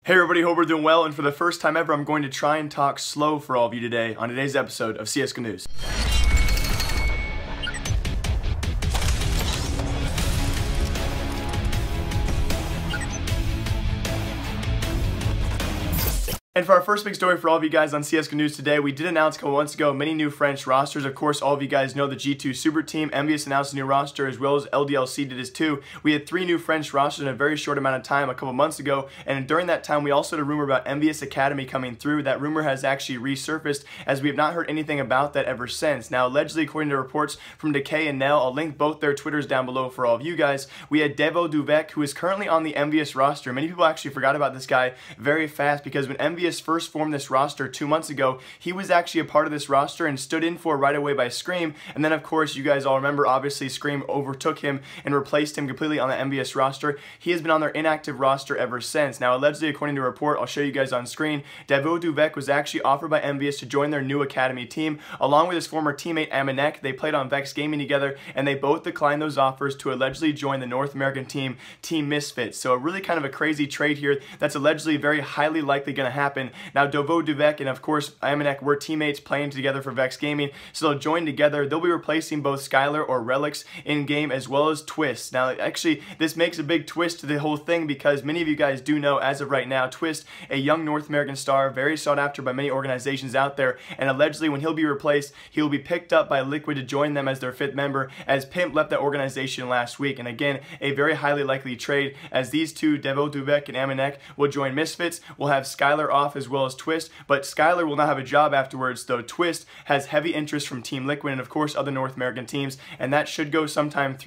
Hey everybody, hope we're doing well, and for the first time ever, I'm going to try and talk slow for all of you today on today's episode of CSGO News. And for our first big story for all of you guys on CSGO News today, we did announce a couple months ago many new French rosters. Of course, all of you guys know the G2 Super Team. Envyus announced a new roster, as well as LDLC did his too. We had 3 new French rosters in a very short amount of time a couple months ago, and during that time, we also had a rumor about Envyus Academy coming through. That rumor has actually resurfaced, as we have not heard anything about that ever since. Now, allegedly, according to reports from Decay and Nell, I'll link both their Twitters down below for all of you guys. We had Devo Duvec, who is currently on the Envyus roster. Many people actually forgot about this guy very fast, because when Envyus first formed this roster 2 months ago, he was actually a part of this roster and stood in for right away by Scream, and then of course you guys all remember, obviously Scream overtook him and replaced him completely on the Envyus roster. He has been on their inactive roster ever since. Now, allegedly, according to a report I'll show you guys on screen, Devo Duvec was actually offered by Envyus to join their new academy team along with his former teammate Amanek. They played on Vexed Gaming together, and they both declined those offers to allegedly join the North American team, Team Misfits. So really kind of a crazy trade here that's allegedly very highly likely going to happen. Now, Devo Duvec and of course Amanek were teammates playing together for Vexed Gaming, so they'll join together. They'll be replacing both Skylar or Relics in game, as well as Twistzz. Now, actually, this makes a big twist to the whole thing, because many of you guys do know, as of right now, Twistzz, a young North American star, very sought after by many organizations out there, and allegedly when he'll be replaced, he'll be picked up by Liquid to join them as their 5th member, as Pimp left that organization last week. And again, a very highly likely trade, as these two, Devo Duvec and Amanek, will join Misfits. We'll have Skylar off as well as Twistzz, but Skylar will not have a job afterwards, though Twistzz has heavy interest from Team Liquid and of course other North American teams, and that should go sometime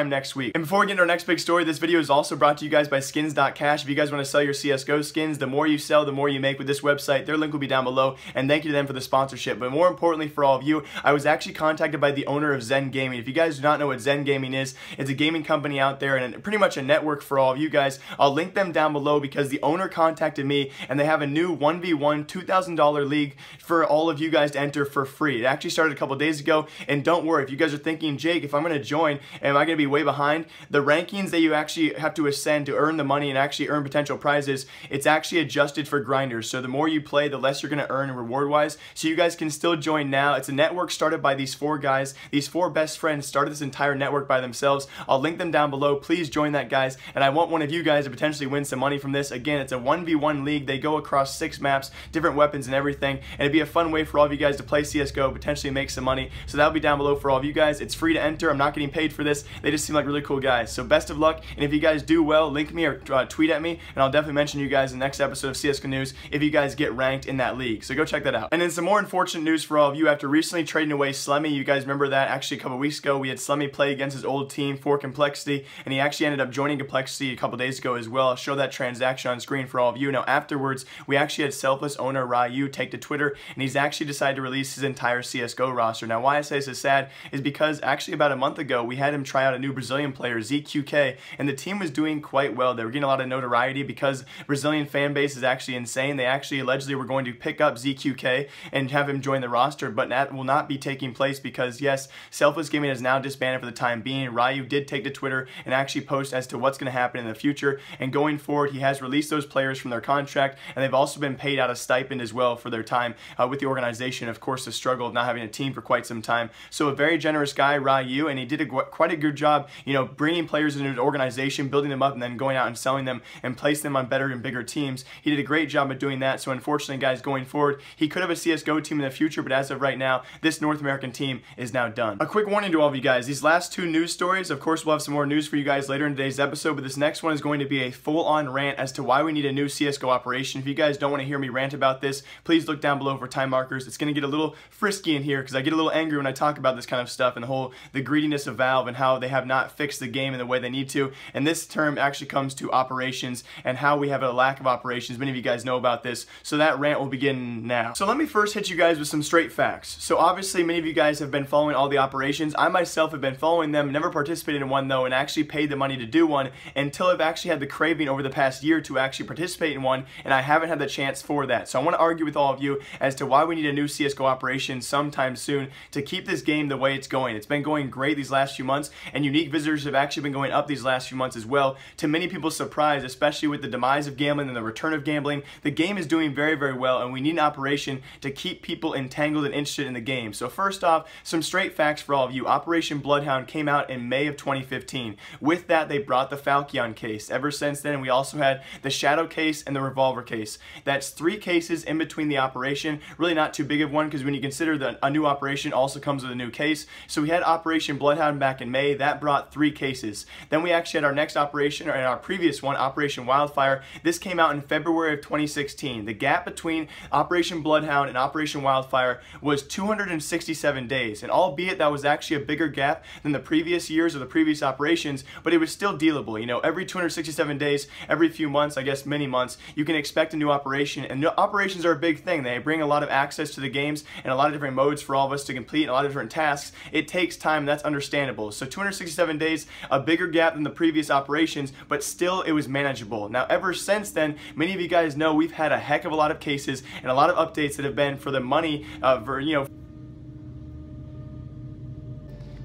next week. And before we get into our next big story, this video is also brought to you guys by skins.cash. If you guys want to sell your CSGO skins, the more you sell, the more you make with this website. Their link will be down below, and thank you to them for the sponsorship. But more importantly for all of you, I was actually contacted by the owner of ZenGaming. If you guys do not know what ZenGaming is, it's a gaming company out there and pretty much a network for all of you guys. I'll link them down below, because the owner contacted me and they have a new 1v1 $2,000 league for all of you guys to enter for free. It actually started a couple days ago, and don't worry if you guys are thinking, Jake, if I'm going to join, am I going to be way behind? The rankings that you actually have to ascend to earn the money and actually earn potential prizes, it's actually adjusted for grinders. So the more you play, the less you're going to earn reward-wise. So you guys can still join now. It's a network started by these 4 guys. These 4 best friends started this entire network by themselves. I'll link them down below. Please join that, guys. And I want one of you guys to potentially win some money from this. Again, it's a 1v1 league. They go across 6 maps, different weapons and everything, and it'd be a fun way for all of you guys to play CSGO, potentially make some money. So that'll be down below for all of you guys. It's free to enter. I'm not getting paid for this. They just seem like really cool guys. So best of luck, and if you guys do well, link me or tweet at me, and I'll definitely mention you guys in the next episode of CSGO News if you guys get ranked in that league. So go check that out. And then some more unfortunate news for all of you. After recently trading away Slemmy, you guys remember that actually a couple weeks ago, we had Slemmy play against his old team for Complexity, and he actually ended up joining Complexity a couple days ago as well. I'll show that transaction on screen for all of you. Now afterwards, we actually had Selfless owner Ryu take to Twitter, and he's actually decided to release his entire CSGO roster. Now why I say this is sad is because actually about a month ago we had him try out a new Brazilian player, ZQK, and the team was doing quite well. They were getting a lot of notoriety because Brazilian fan base is actually insane. They actually allegedly were going to pick up ZQK and have him join the roster, but that will not be taking place because yes, Selfless Gaming is now disbanded for the time being. Ryu did take to Twitter and actually post as to what's going to happen in the future, and going forward he has released those players from their contract, and they've also been paid out a stipend as well for their time with the organization. Of course, the struggle of not having a team for quite some time. So a very generous guy, Ryu, and he did quite a good job, you know, bringing players into his organization, building them up, and then going out and selling them and placing them on better and bigger teams. He did a great job of doing that. So unfortunately, guys, going forward, he could have a CSGO team in the future, but as of right now, this North American team is now done. A quick warning to all of you guys, these last 2 news stories, of course, we'll have some more news for you guys later in today's episode, but this next one is going to be a full-on rant as to why we need a new CSGO operation. If you guys don't want to hear me rant about this, please look down below for time markers. It's going to get a little frisky in here because I get a little angry when I talk about this kind of stuff and the greediness of Valve and how they have not fixed the game in the way they need to. And this term actually comes to operations and how we have a lack of operations. Many of you guys know about this, so that rant will begin now. So let me first hit you guys with some straight facts. So obviously many of you guys have been following all the operations. I myself have been following them, never participated in one though, and actually paid the money to do one until I've actually had the craving over the past year to actually participate in one, and I haven't had the chance for that. So I want to argue with all of you as to why we need a new CSGO operation sometime soon to keep this game the way it's going. It's been going great these last few months, and unique visitors have actually been going up these last few months as well. To many people's surprise, especially with the demise of gambling and the return of gambling, the game is doing very, very well, and we need an operation to keep people entangled and interested in the game. So first off, some straight facts for all of you. Operation Bloodhound came out in May of 2015. With that, they brought the Falchion case. Ever since then, we also had the Shadow case and the Revolver case. That's 3 cases in between the operation. Really not too big of one, because when you consider that a new operation also comes with a new case. So we had Operation Bloodhound back in May. That brought 3 cases. Then we actually had our next operation, or our previous one, Operation Wildfire. This came out in February of 2016. The gap between Operation Bloodhound and Operation Wildfire was 267 days. And albeit that was actually a bigger gap than the previous years or the previous operations, but it was still dealable. You know, every 267 days, every few months, I guess many months, you can expect a new operation. And new operations are a big thing. They bring a lot of access to the games and a lot of different modes for all of us to complete and a lot of different tasks. It takes time, and that's understandable. So 267 days, a bigger gap than the previous operations, but still it was manageable. Now ever since then, many of you guys know we've had a heck of a lot of cases and a lot of updates that have been for the money,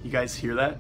you guys hear that?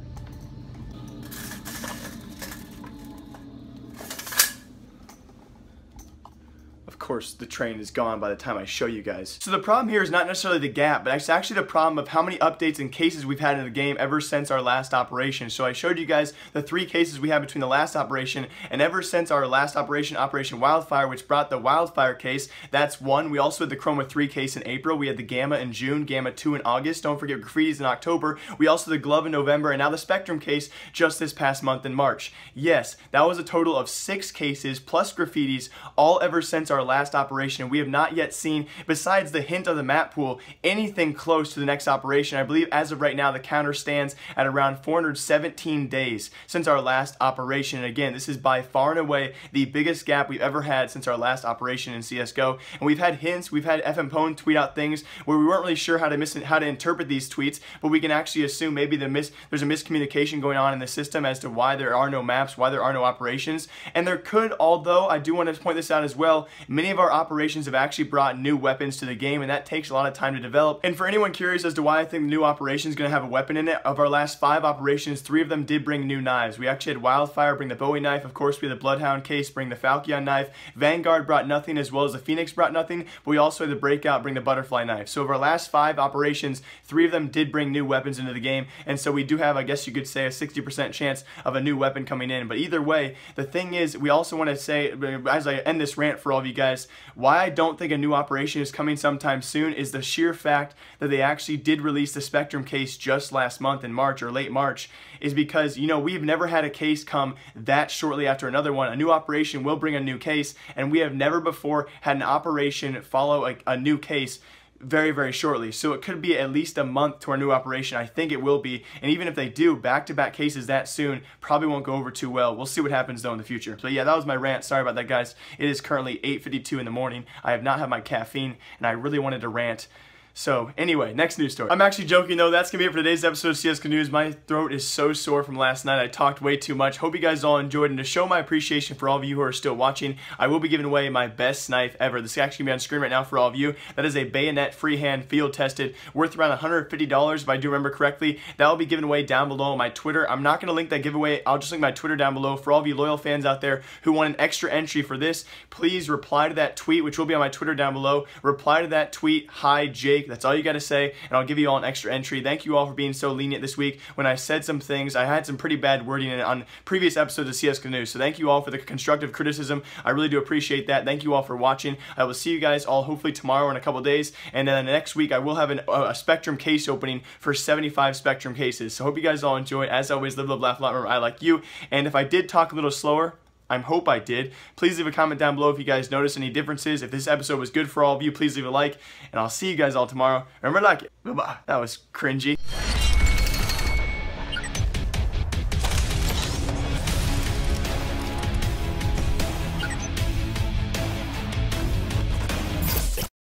Of course, the train is gone by the time I show you guys. So the problem here is not necessarily the gap, but it's actually the problem of how many updates and cases we've had in the game ever since our last operation. So I showed you guys the 3 cases we had between the last operation, and ever since our last operation, Operation Wildfire, which brought the Wildfire case, that's 1. We also had the Chroma 3 case in April. We had the Gamma in June, Gamma 2 in August. Don't forget Graffiti's in October. We also had the Glove in November, and now the Spectrum case just this past month in March. Yes, that was a total of 6 cases plus Graffiti's, all ever since our last operation. We have not yet seen, besides the hint of the map pool, anything close to the next operation. I believe as of right now the counter stands at around 417 days since our last operation. And again, this is by far and away the biggest gap we've ever had since our last operation in CSGO. And we've had hints, we've had FMPone tweet out things where we weren't really sure how to interpret these tweets, but we can actually assume maybe there's a miscommunication going on in the system as to why there are no maps, why there are no operations. And there could, although I do want to point this out as well, many of our operations have actually brought new weapons to the game, and that takes a lot of time to develop. And for anyone curious as to why I think the new operation is going to have a weapon in it, of our last 5 operations, 3 of them did bring new knives. We actually had Wildfire bring the Bowie knife, of course we had the Bloodhound case bring the Falchion knife, Vanguard brought nothing, as well as the Phoenix brought nothing, but we also had the Breakout bring the Butterfly knife. So of our last 5 operations, 3 of them did bring new weapons into the game, and so we do have, I guess you could say, a 60% chance of a new weapon coming in. But either way, the thing is, we also want to say, as I end this rant for all of you guys, why I don't think a new operation is coming sometime soon is the sheer fact that they actually did release the Spectrum case just last month in March, or late March, is because, you know, we've never had a case come that shortly after another one. A new operation will bring a new case, and we have never before had an operation follow a new case very, very shortly. So it could be at least a month to our new operation. I think it will be. And even if they do back-to-back cases that soon, probably won't go over too well. We'll see what happens though in the future. So yeah, that was my rant. Sorry about that, guys. It is currently 8:52 in the morning. I have not had my caffeine, and I really wanted to rant. So anyway, next news story. I'm actually joking though. That's gonna be it for today's episode of CSGO News. My throat is so sore from last night. I talked way too much. Hope you guys all enjoyed, and to show my appreciation for all of you who are still watching, I will be giving away my best knife ever. This is actually gonna be on screen right now for all of you. That is a bayonet freehand field tested, worth around $150 if I do remember correctly. That will be given away down below on my Twitter. I'm not gonna link that giveaway. I'll just link my Twitter down below. For all of you loyal fans out there who want an extra entry for this, please reply to that tweet, which will be on my Twitter down below. Reply to that tweet, "Hi Jake." That's all you gotta say, and I'll give you all an extra entry. Thank you all for being so lenient this week. When I said some things, I had some pretty bad wording on previous episodes of CSGO News, so thank you all for the constructive criticism. I really do appreciate that. Thank you all for watching. I will see you guys all hopefully tomorrow in a couple days, and then next week I will have a Spectrum case opening for 75 Spectrum cases. So hope you guys all enjoy. As always, live, love, laugh a lot. Remember, I like you. And if I did talk a little slower, I hope I did, please leave a comment down below if you guys notice any differences. If this episode was good for all of you, please leave a like, and I'll see you guys all tomorrow. Remember, like it. Bye-bye. That was cringy.